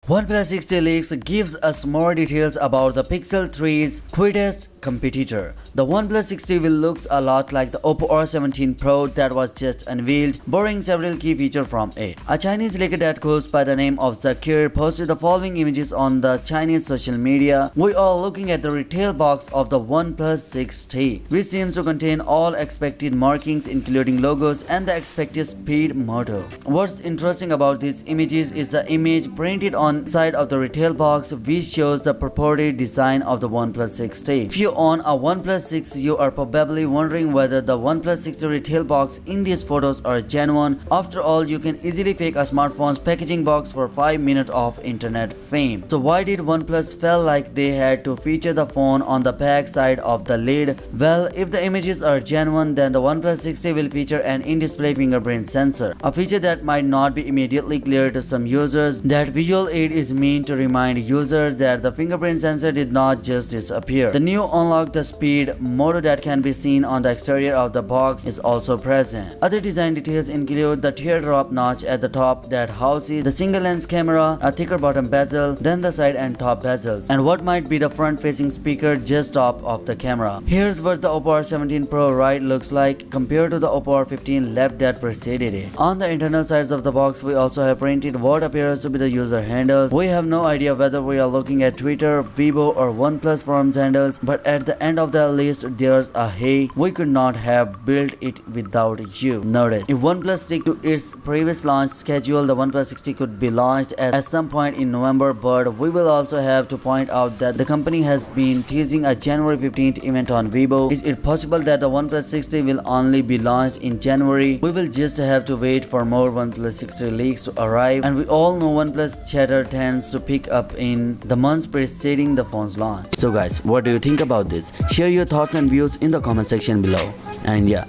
OnePlus 60 leaks gives us more details about the Pixel 3's quickest competitor. The OnePlus 60 will looks a lot like the Oppo R17 Pro that was just unveiled, borrowing several key features from it. A Chinese leaker that goes by the name of Zakir posted the following images on the Chinese social media. We are looking at the retail box of the OnePlus 60, which seems to contain all expected markings including logos and the expected speed motor. What's interesting about these images is the image printed on side of the retail box, which shows the purported design of the OnePlus 60. If you own a OnePlus 60, you are probably wondering whether the OnePlus 60 retail box in these photos are genuine. After all, you can easily fake a smartphone's packaging box for 5 minutes of internet fame. So why did OnePlus feel like they had to feature the phone on the back side of the lid? Well, if the images are genuine, then the OnePlus 60 will feature an in-display fingerprint sensor, a feature that might not be immediately clear to some users. That visual aid is meant to remind users that the fingerprint sensor did not just disappear. The new unlock the speed motor that can be seen on the exterior of the box is also present. Other design details include the teardrop notch at the top that houses the single lens camera, a thicker bottom bezel than the side and top bezels, and what might be the front-facing speaker just top of the camera. Here's what the Oppo R17 Pro right looks like compared to the Oppo R15 left that preceded it. On the internal sides of the box, we also have printed what appears to be the user handles. We have no idea whether we are looking at Twitter, Vivo or OnePlus forums handles, but at the end of the list there's a "Hey, we could not have built it without you" notice. If OnePlus stick to its previous launch schedule, the OnePlus 60 could be launched at some point in November, but we will also have to point out that the company has been teasing a January 15th event on Vivo. Is it possible that the OnePlus 60 will only be launched in January? We will just have to wait for more OnePlus 60 leaks to arrive, and we all know OnePlus chatter tends to pick up in the months preceding the phone's launch. So guys, what do you think about this? Share your thoughts and views in the comment section below. And yeah,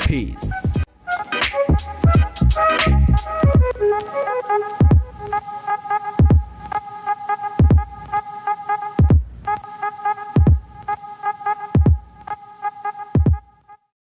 peace.